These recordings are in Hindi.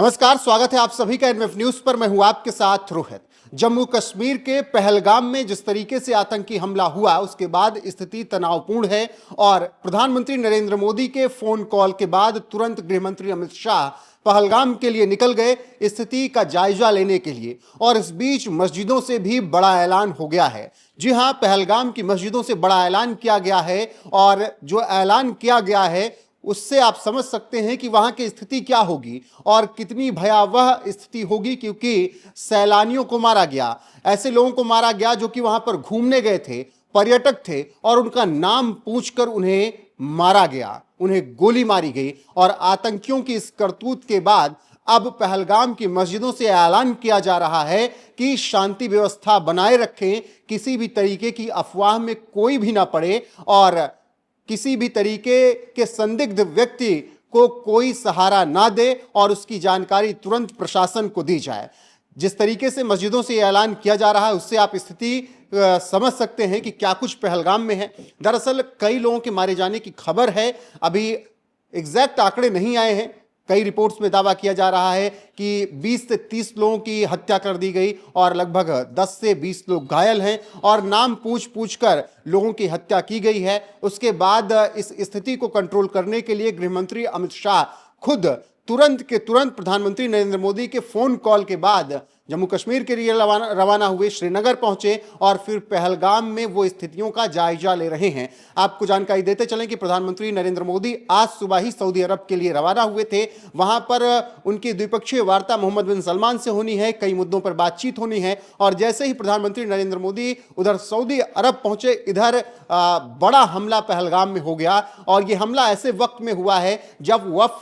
नमस्कार, स्वागत है आप सभी का एनएफ न्यूज पर। मैं हूं आपके साथ रोहित। जम्मू कश्मीर के पहलगाम में जिस तरीके से आतंकी हमला हुआ उसके बाद स्थिति तनावपूर्ण है और प्रधानमंत्री नरेंद्र मोदी के फोन कॉल के बाद तुरंत गृहमंत्री अमित शाह पहलगाम के लिए निकल गए स्थिति का जायजा लेने के लिए। और इस बीच मस्जिदों से भी बड़ा ऐलान हो गया है। जी हां, पहलगाम की मस्जिदों से बड़ा ऐलान किया गया है और जो ऐलान किया गया है उससे आप समझ सकते हैं कि वहां की स्थिति क्या होगी और कितनी भयावह स्थिति होगी, क्योंकि सैलानियों को मारा गया, ऐसे लोगों को मारा गया जो कि वहां पर घूमने गए थे, पर्यटक थे, और उनका नाम पूछकर उन्हें मारा गया, उन्हें गोली मारी गई। और आतंकियों की इस करतूत के बाद अब पहलगाम की मस्जिदों से ऐलान किया जा रहा है कि शांति व्यवस्था बनाए रखें, किसी भी तरीके की अफवाह में कोई भी ना पड़े और किसी भी तरीके के संदिग्ध व्यक्ति को कोई सहारा ना दे और उसकी जानकारी तुरंत प्रशासन को दी जाए। जिस तरीके से मस्जिदों से ऐलान किया जा रहा है उससे आप स्थिति समझ सकते हैं कि क्या कुछ पहलगाम में है। दरअसल कई लोगों के मारे जाने की खबर है, अभी एग्जैक्ट आंकड़े नहीं आए हैं। कई रिपोर्ट्स में दावा किया जा रहा है कि 20 से 30 लोगों की हत्या कर दी गई और लगभग 10 से 20 लोग घायल हैं और नाम पूछ कर लोगों की हत्या की गई है। उसके बाद इस स्थिति को कंट्रोल करने के लिए गृहमंत्री अमित शाह खुद तुरंत के तुरंत प्रधानमंत्री नरेंद्र मोदी के फोन कॉल के बाद जम्मू कश्मीर के लिए रवाना हुए, श्रीनगर पहुंचे और फिर पहलगाम में वो स्थितियों का जायजा ले रहे हैं। आपको जानकारी देते चलें कि प्रधानमंत्री नरेंद्र मोदी आज सुबह ही सऊदी अरब के लिए रवाना हुए थे। वहां पर उनकी द्विपक्षीय वार्ता मोहम्मद बिन सलमान से होनी है, कई मुद्दों पर बातचीत होनी है। और जैसे ही प्रधानमंत्री नरेंद्र मोदी उधर सऊदी अरब पहुंचे, इधर बड़ा हमला पहलगाम में हो गया। और ये हमला ऐसे वक्त में हुआ है जब वक्फ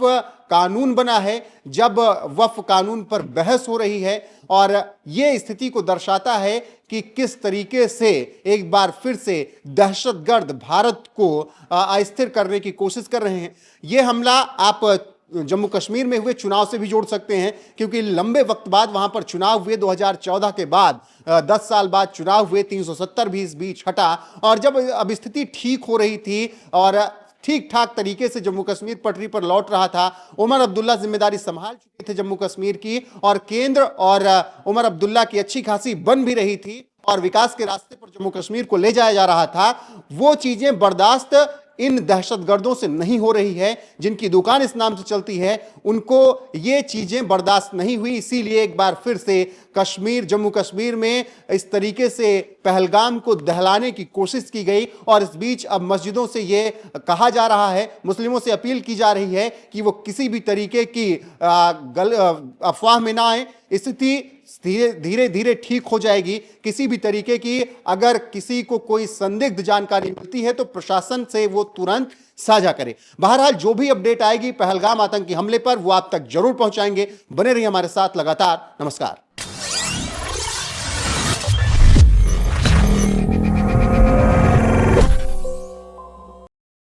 कानून बना है, जब वक्फ कानून पर बहस हो रही है। और यह स्थिति को दर्शाता है कि किस तरीके से एक बार फिर से दहशतगर्द भारत को अस्थिर करने की कोशिश कर रहे हैं। यह हमला आप जम्मू कश्मीर में हुए चुनाव से भी जोड़ सकते हैं, क्योंकि लंबे वक्त बाद वहां पर चुनाव हुए। 2014 के बाद 10 साल बाद चुनाव हुए, 370 भी इस बीच हटा। और जब अब स्थिति ठीक हो रही थी और ठीक ठाक तरीके से जम्मू कश्मीर पटरी पर लौट रहा था, उमर अब्दुल्ला जिम्मेदारी संभाल चुके थे जम्मू कश्मीर की और केंद्र और उमर अब्दुल्ला की अच्छी खासी बन भी रही थी और विकास के रास्ते पर जम्मू कश्मीर को ले जाया जा रहा था। वो चीजें बर्दाश्त इन दहशतगर्दों से नहीं हो रही है। जिनकी दुकान इस नाम से चलती है उनको ये चीजें बर्दाश्त नहीं हुई, इसीलिए एक बार फिर से जम्मू कश्मीर में इस तरीके से पहलगाम को दहलाने की कोशिश की गई। और इस बीच अब मस्जिदों से ये कहा जा रहा है, मुस्लिमों से अपील की जा रही है कि वो किसी भी तरीके की अफवाह में ना आए। स्थिति धीरे धीरे ठीक हो जाएगी। किसी भी तरीके की अगर किसी को कोई संदिग्ध जानकारी मिलती है तो प्रशासन से वो तुरंत साझा करे। बहरहाल जो भी अपडेट आएगी पहलगाम आतंकी हमले पर वो आप तक जरूर पहुंचाएंगे। बने रहिए हमारे साथ लगातार। नमस्कार।